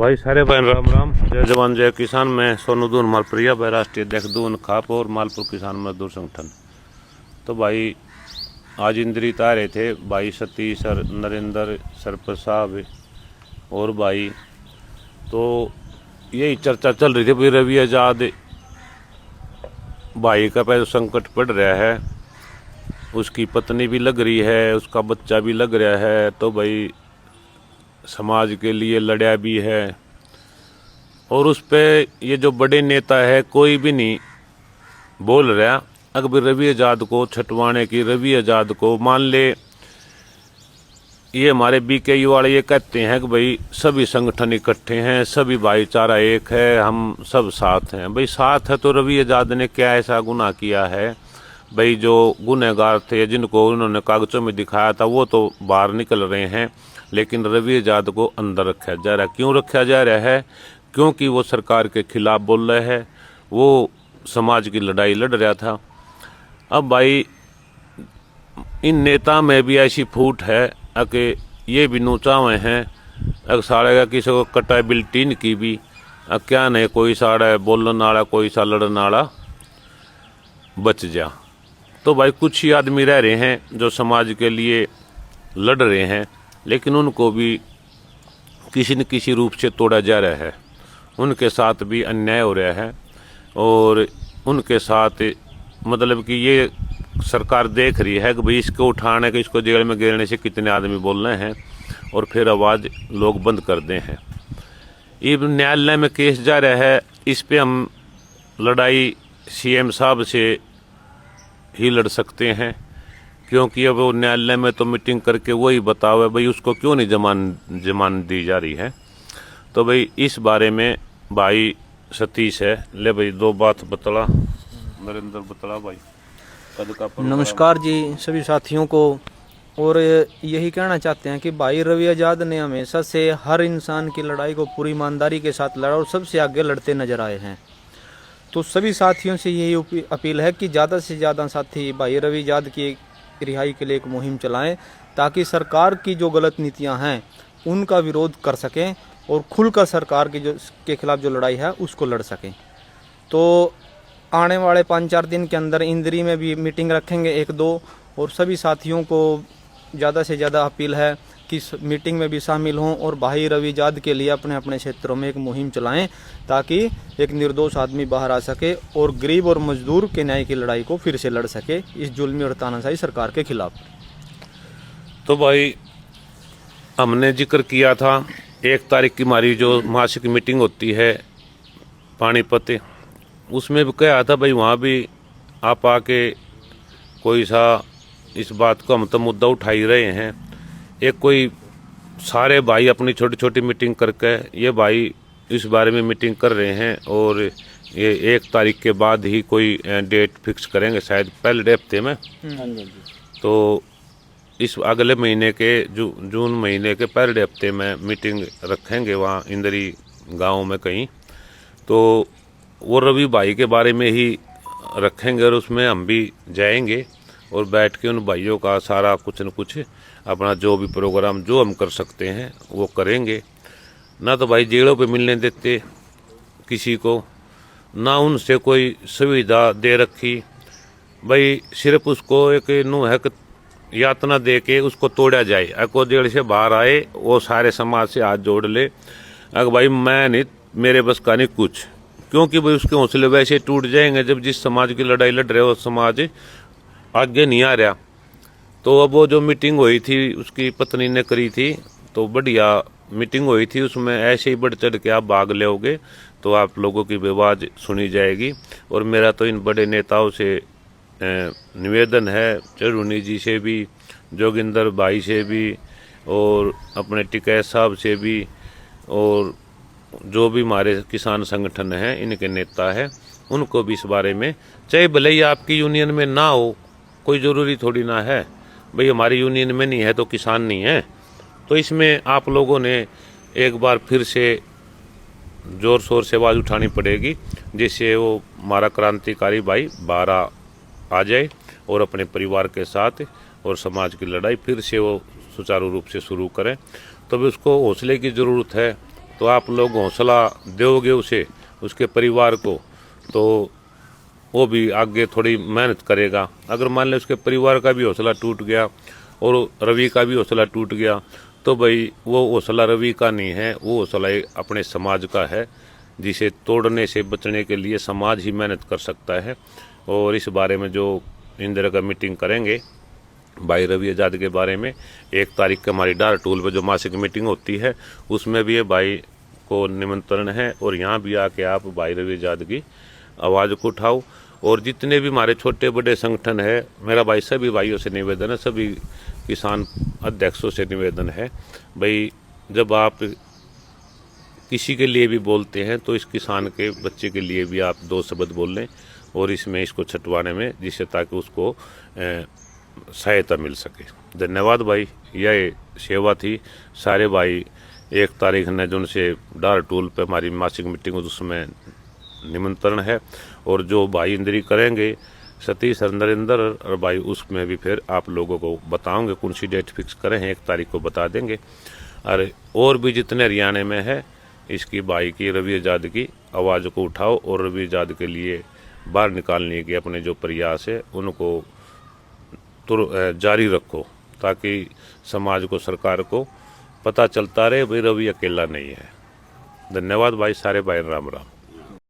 भाई सारे भाई राम राम, जय जवान जय किसान। मैं सोनू दून मालप्रिया भाई, राष्ट्रीय अध्यक्ष दून खाप और मालपुर किसान मजदूर संगठन। तो भाई आज इंद्रित आ रहे थे भाई सतीश सर, नरेंद्र सरपंच साहब और भाई, तो यही चर्चा चल रही थी भाई रवि आजाद भाई का पैसा संकट पड़ रहा है, उसकी पत्नी भी लग रही है, उसका बच्चा भी लग रहा है, तो भाई समाज के लिए लड़ा भी है। और उस पे ये जो बड़े नेता है कोई भी नहीं बोल रहा। अगर रवि आजाद को छटवाने की, रवि आजाद को मान ले, ये हमारे बीकेयू वाले ये कहते हैं कि भाई सभी संगठन इकट्ठे हैं, सभी भाईचारा एक है, हम सब साथ हैं। भाई साथ है तो रवि आजाद ने क्या ऐसा गुनाह किया है? भाई जो गुनहगार थे जिनको उन्होंने कागजों में दिखाया था वो तो बाहर निकल रहे हैं, लेकिन रवि आजाद को अंदर रखा जा रहा है। क्यों रखा जा रहा है? क्योंकि वो सरकार के खिलाफ बोल रहे हैं, वो समाज की लड़ाई लड़ रहा था। अब भाई इन नेता में भी ऐसी फूट है कि ये भी नोचा हुए हैं, अगर साढ़े का किसी को कटाबिलिटी की भी क्या नहीं, कोई साढ़े बोलने वाला, कोई सा लड़ने वाला बच जा। तो भाई कुछ ही आदमी रह रहे हैं जो समाज के लिए लड़ रहे हैं, लेकिन उनको भी किसी न किसी रूप से तोड़ा जा रहा है, उनके साथ भी अन्याय हो रहा है। और उनके साथ मतलब कि ये सरकार देख रही है कि भाई इसको उठाने के, इसको जेल में गिरने से कितने आदमी बोल रहे हैं, और फिर आवाज़ लोग बंद कर दे हैं। ये न्यायालय में केस जा रहा है, इस पे हम लड़ाई सीएम साहब से ही लड़ सकते हैं, क्योंकि अब वो न्यायालय में तो मीटिंग करके वही बताओ भाई उसको क्यों नहीं जमानत दी जा रही है। तो भाई इस बारे में भाई सतीश है, ले भाई दो बात बतला। नरेंद्र बतला भाई। नमस्कार जी सभी साथियों को। और यही कहना चाहते हैं कि भाई रवि आजाद ने हमेशा से हर इंसान की लड़ाई को पूरी ईमानदारी के साथ लड़ा और सबसे आगे लड़ते नजर आए हैं। तो सभी साथियों से यही अपील है कि ज़्यादा से ज़्यादा साथी भाई रवि आजाद की रिहाई के लिए एक मुहिम चलाएं, ताकि सरकार की जो गलत नीतियां हैं उनका विरोध कर सकें और खुलकर सरकार की के खिलाफ जो लड़ाई है उसको लड़ सकें। तो आने वाले 5-4 दिन के अंदर इंद्री में भी मीटिंग रखेंगे 1-2, और सभी साथियों को ज़्यादा से ज़्यादा अपील है कि इस मीटिंग में भी शामिल हों और भाई रवि आजाद के लिए अपने अपने क्षेत्रों में एक मुहिम चलाएं, ताकि एक निर्दोष आदमी बाहर आ सके और गरीब और मजदूर के न्याय की लड़ाई को फिर से लड़ सके इस जुल्मी और तानाशाही सरकार के खिलाफ। तो भाई हमने जिक्र किया था 1 तारीख की हमारी जो मासिक मीटिंग होती है पानीपत, उसमें भी कहा था भाई वहाँ भी आप आके कोई सा इस बात को हम तो मुद्दा उठा ही रहे हैं। एक कोई सारे भाई अपनी छोटी छोटी मीटिंग करके ये भाई इस बारे में मीटिंग कर रहे हैं, और ये 1 तारीख के बाद ही कोई डेट फिक्स करेंगे, शायद पहले हफ्ते में। तो इस अगले महीने के जून महीने के पहले हफ्ते में मीटिंग रखेंगे वहाँ इंदरी गांव में कहीं। तो वो रवि भाई के बारे में ही रखेंगे और उसमें हम भी जाएंगे और बैठ के उन भाइयों का सारा कुछ न कुछ अपना जो भी प्रोग्राम जो हम कर सकते हैं वो करेंगे। ना तो भाई जेलों पे मिलने देते किसी को, ना उनसे कोई सुविधा दे रखी। भाई सिर्फ उसको एक नू है यातना दे के उसको तोड़ा जाए, अको जेल से बाहर आए वो सारे समाज से हाथ जोड़ ले, अगर भाई मैं नहीं, मेरे बस का नहीं कुछ, क्योंकि भाई उसके हौसले वैसे टूट जाएंगे जब जिस समाज की लड़ाई लड़ रहे हो समाज आगे नहीं आ रहा। तो अब वो जो मीटिंग हुई थी उसकी पत्नी ने करी थी, तो बढ़िया मीटिंग हुई थी, उसमें ऐसे ही बढ़ चढ़ के आप भाग लोगे तो आप लोगों की आवाज़ सुनी जाएगी। और मेरा तो इन बड़े नेताओं से निवेदन है, चरूनी जी से भी, जोगिंदर भाई से भी, और अपने टिकैत साहब से भी, और जो भी हमारे किसान संगठन हैं इनके नेता हैं उनको भी इस बारे में, चाहे भले ही आपकी यूनियन में ना हो, कोई ज़रूरी थोड़ी ना है भाई हमारी यूनियन में नहीं है तो किसान नहीं है। तो इसमें आप लोगों ने एक बार फिर से ज़ोर शोर से आवाज़ उठानी पड़ेगी, जिससे वो हमारा क्रांतिकारी भाई बाहर आ जाए और अपने परिवार के साथ और समाज की लड़ाई फिर से वो सुचारू रूप से शुरू करें। तो भी उसको हौसले की ज़रूरत है, तो आप लोग हौसला दोगे उसे, उसके परिवार को, तो वो भी आगे थोड़ी मेहनत करेगा। अगर मान लें उसके परिवार का भी हौसला टूट गया और रवि का भी हौसला टूट गया, तो भाई वो हौसला रवि का नहीं है, वो हौसला अपने समाज का है, जिसे तोड़ने से बचने के लिए समाज ही मेहनत कर सकता है। और इस बारे में जो इंदिरा का मीटिंग करेंगे भाई रवि आज़ाद के बारे में, 1 तारीख को हमारी डार टूल पर जो मासिक मीटिंग होती है उसमें भी ये भाई को निमंत्रण है। और यहाँ भी आके आप भाई रवि आज़ाद की आवाज़ को उठाओ। और जितने भी हमारे छोटे बड़े संगठन है, मेरा भाई सभी भाइयों से निवेदन है, सभी किसान अध्यक्षों से निवेदन है, भाई जब आप किसी के लिए भी बोलते हैं तो इस किसान के बच्चे के लिए भी आप 2 शब्द बोल लें और इसमें इसको छटवाने में, जिससे ताकि उसको सहायता मिल सके। धन्यवाद भाई, यह सेवा थी। सारे भाई 1 तारीख ने जो उनसे डार टूल पे हमारी मासिक मीटिंग उसमें निमंत्रण है। और जो भाई इंद्री करेंगे सतीश और नरेंद्र और भाई, उसमें भी फिर आप लोगों को बताऊंगे, कौन सी डेट फिक्स करें 1 तारीख को बता देंगे। और भी जितने हरियाणा में है, इसकी भाई की रवि आज़ाद की आवाज़ को उठाओ और रवि आज़ाद के लिए बाहर निकालने के अपने जो प्रयास है उनको जारी रखो, ताकि समाज को, सरकार को पता चलता रहे भाई रवि अकेला नहीं है। धन्यवाद भाई, सारे भाई राम राम।